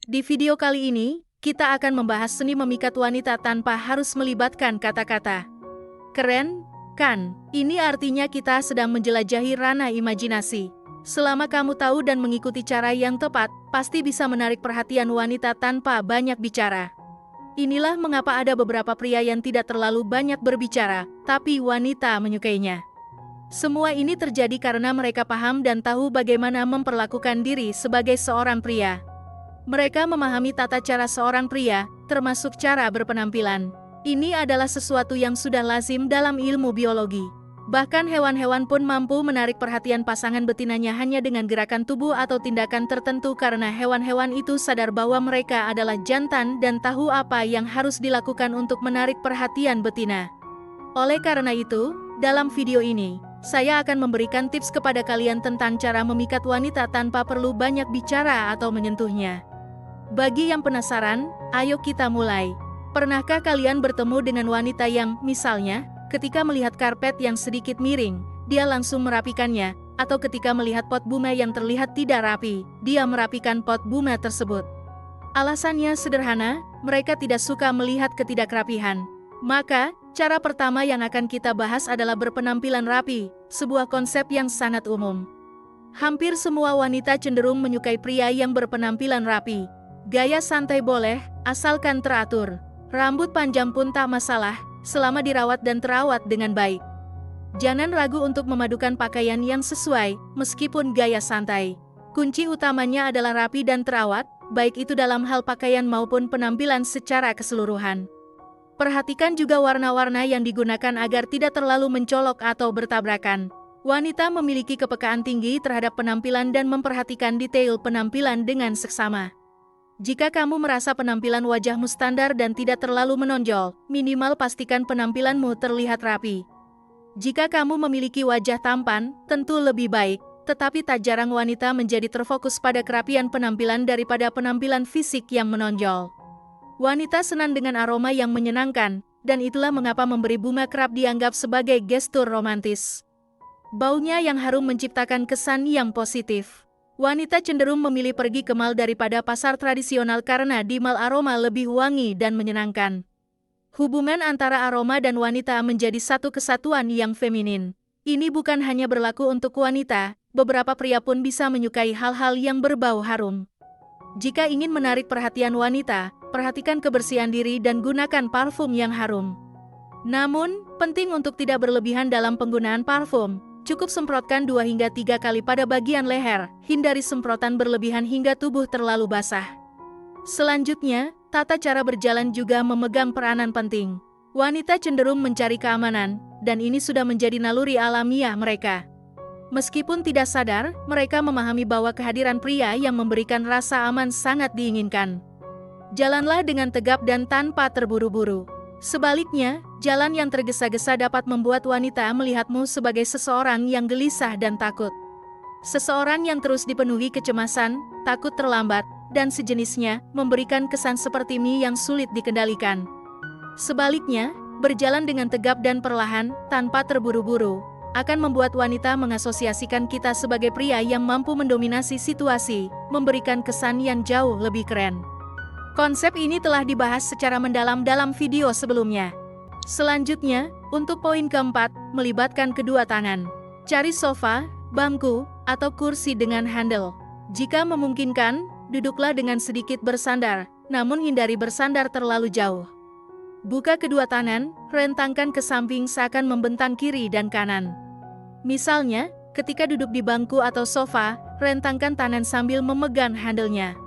Di video kali ini, kita akan membahas seni memikat wanita tanpa harus melibatkan kata-kata. Keren, kan? Ini artinya kita sedang menjelajahi ranah imajinasi. Selama kamu tahu dan mengikuti cara yang tepat, pasti bisa menarik perhatian wanita tanpa banyak bicara. Inilah mengapa ada beberapa pria yang tidak terlalu banyak berbicara, tapi wanita menyukainya. Semua ini terjadi karena mereka paham dan tahu bagaimana memperlakukan diri sebagai seorang pria. Mereka memahami tata cara seorang pria, termasuk cara berpenampilan. Ini adalah sesuatu yang sudah lazim dalam ilmu biologi. Bahkan hewan-hewan pun mampu menarik perhatian pasangan betinanya hanya dengan gerakan tubuh atau tindakan tertentu karena hewan-hewan itu sadar bahwa mereka adalah jantan dan tahu apa yang harus dilakukan untuk menarik perhatian betina. Oleh karena itu, dalam video ini, saya akan memberikan tips kepada kalian tentang cara memikat wanita tanpa perlu banyak bicara atau menyentuhnya. Bagi yang penasaran, ayo kita mulai. Pernahkah kalian bertemu dengan wanita yang, misalnya, ketika melihat karpet yang sedikit miring, dia langsung merapikannya, atau ketika melihat pot bunga yang terlihat tidak rapi, dia merapikan pot bunga tersebut? Alasannya sederhana, mereka tidak suka melihat ketidakrapihan. Maka, cara pertama yang akan kita bahas adalah berpenampilan rapi, sebuah konsep yang sangat umum. Hampir semua wanita cenderung menyukai pria yang berpenampilan rapi. Gaya santai boleh, asalkan teratur. Rambut panjang pun tak masalah, selama dirawat dan terawat dengan baik. Jangan ragu untuk memadukan pakaian yang sesuai, meskipun gaya santai. Kunci utamanya adalah rapi dan terawat, baik itu dalam hal pakaian maupun penampilan secara keseluruhan. Perhatikan juga warna-warna yang digunakan agar tidak terlalu mencolok atau bertabrakan. Wanita memiliki kepekaan tinggi terhadap penampilan dan memperhatikan detail penampilan dengan seksama. Jika kamu merasa penampilan wajahmu standar dan tidak terlalu menonjol, minimal pastikan penampilanmu terlihat rapi. Jika kamu memiliki wajah tampan, tentu lebih baik, tetapi tak jarang wanita menjadi terfokus pada kerapian penampilan daripada penampilan fisik yang menonjol. Wanita senang dengan aroma yang menyenangkan, dan itulah mengapa memberi bunga kerap dianggap sebagai gestur romantis. Baunya yang harum menciptakan kesan yang positif. Wanita cenderung memilih pergi ke mall daripada pasar tradisional karena di mall aroma lebih wangi dan menyenangkan. Hubungan antara aroma dan wanita menjadi satu kesatuan yang feminin. Ini bukan hanya berlaku untuk wanita, beberapa pria pun bisa menyukai hal-hal yang berbau harum. Jika ingin menarik perhatian wanita, perhatikan kebersihan diri dan gunakan parfum yang harum. Namun, penting untuk tidak berlebihan dalam penggunaan parfum. Cukup semprotkan 2 hingga 3 kali pada bagian leher, hindari semprotan berlebihan hingga tubuh terlalu basah. Selanjutnya, tata cara berjalan juga memegang peranan penting. Wanita cenderung mencari keamanan, dan ini sudah menjadi naluri alamiah mereka. Meskipun tidak sadar, mereka memahami bahwa kehadiran pria yang memberikan rasa aman sangat diinginkan. Jalanlah dengan tegap dan tanpa terburu-buru. Sebaliknya, jalan yang tergesa-gesa dapat membuat wanita melihatmu sebagai seseorang yang gelisah dan takut. Seseorang yang terus dipenuhi kecemasan, takut terlambat, dan sejenisnya, memberikan kesan seperti mie yang sulit dikendalikan. Sebaliknya, berjalan dengan tegap dan perlahan, tanpa terburu-buru, akan membuat wanita mengasosiasikan kita sebagai pria yang mampu mendominasi situasi, memberikan kesan yang jauh lebih keren. Konsep ini telah dibahas secara mendalam dalam video sebelumnya. Selanjutnya, untuk poin keempat, melibatkan kedua tangan. Cari sofa, bangku, atau kursi dengan handle. Jika memungkinkan, duduklah dengan sedikit bersandar, namun hindari bersandar terlalu jauh. Buka kedua tangan, rentangkan ke samping seakan membentang kiri dan kanan. Misalnya, ketika duduk di bangku atau sofa, rentangkan tangan sambil memegang handle-nya.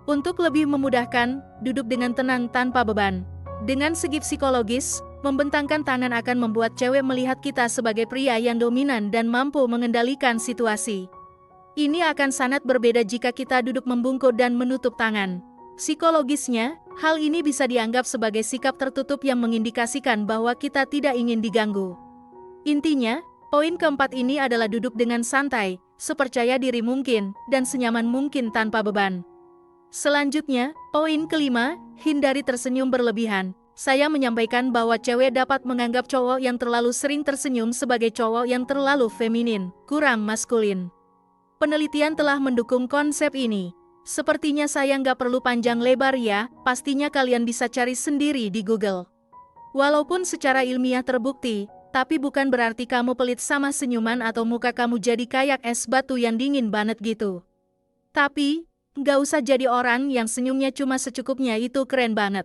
Untuk lebih memudahkan, duduk dengan tenang tanpa beban. Dengan segi psikologis, membentangkan tangan akan membuat cewek melihat kita sebagai pria yang dominan dan mampu mengendalikan situasi. Ini akan sangat berbeda jika kita duduk membungkuk dan menutup tangan. Psikologisnya, hal ini bisa dianggap sebagai sikap tertutup yang mengindikasikan bahwa kita tidak ingin diganggu. Intinya, poin keempat ini adalah duduk dengan santai, sepercaya diri mungkin, dan senyaman mungkin tanpa beban. Selanjutnya, poin kelima, hindari tersenyum berlebihan. Saya menyampaikan bahwa cewek dapat menganggap cowok yang terlalu sering tersenyum sebagai cowok yang terlalu feminin, kurang maskulin. Penelitian telah mendukung konsep ini. Sepertinya saya nggak perlu panjang lebar ya, pastinya kalian bisa cari sendiri di Google. Walaupun secara ilmiah terbukti, tapi bukan berarti kamu pelit sama senyuman atau muka kamu jadi kayak es batu yang dingin banget gitu. Tapi, nggak usah jadi orang yang senyumnya cuma secukupnya, itu keren banget.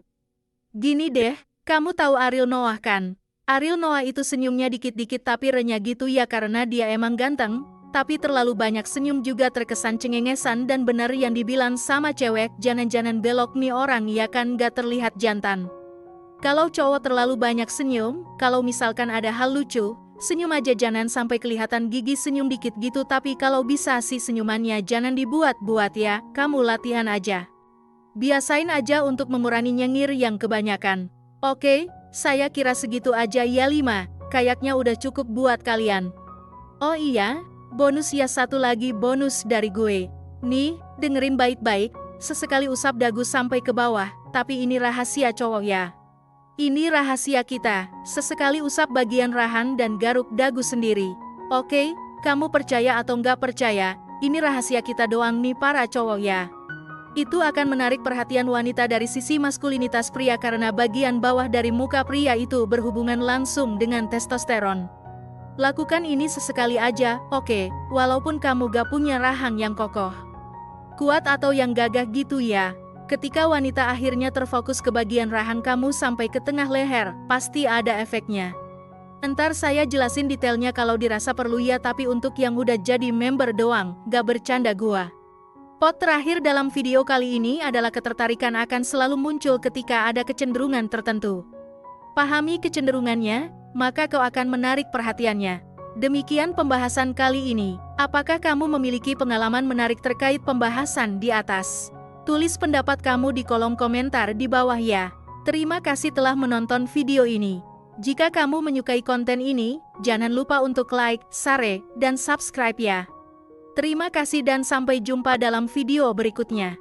Gini deh, kamu tahu Ariel Noah kan? Ariel Noah itu senyumnya dikit-dikit tapi renyah gitu ya karena dia emang ganteng, tapi terlalu banyak senyum juga terkesan cengengesan dan bener yang dibilang sama cewek, jangan-jangan belok nih orang ya kan, nggak terlihat jantan. Kalau cowok terlalu banyak senyum, kalau misalkan ada hal lucu, senyum aja jangan sampai kelihatan gigi senyum dikit gitu, tapi kalau bisa sih senyumannya jangan dibuat-buat ya, kamu latihan aja. Biasain aja untuk mengurangi nyengir yang kebanyakan. Oke, saya kira segitu aja ya 5, kayaknya udah cukup buat kalian. Oh iya, bonus ya, satu lagi bonus dari gue. Nih, dengerin baik-baik, sesekali usap dagu sampai ke bawah, tapi ini rahasia cowok ya. Ini rahasia kita, sesekali usap bagian rahan dan garuk dagu sendiri. Oke, kamu percaya atau nggak percaya, ini rahasia kita doang nih para cowok ya. Itu akan menarik perhatian wanita dari sisi maskulinitas pria karena bagian bawah dari muka pria itu berhubungan langsung dengan testosteron. Lakukan ini sesekali aja, oke, walaupun kamu gak punya rahang yang kokoh, kuat atau yang gagah gitu ya. Ketika wanita akhirnya terfokus ke bagian rahang kamu sampai ke tengah leher, pasti ada efeknya. Entar saya jelasin detailnya kalau dirasa perlu ya, tapi untuk yang udah jadi member doang, gak bercanda gua. Pot terakhir dalam video kali ini adalah ketertarikan akan selalu muncul ketika ada kecenderungan tertentu. Pahami kecenderungannya, maka kau akan menarik perhatiannya. Demikian pembahasan kali ini. Apakah kamu memiliki pengalaman menarik terkait pembahasan di atas? Tulis pendapat kamu di kolom komentar di bawah ya. Terima kasih telah menonton video ini. Jika kamu menyukai konten ini, jangan lupa untuk like, share, dan subscribe ya. Terima kasih dan sampai jumpa dalam video berikutnya.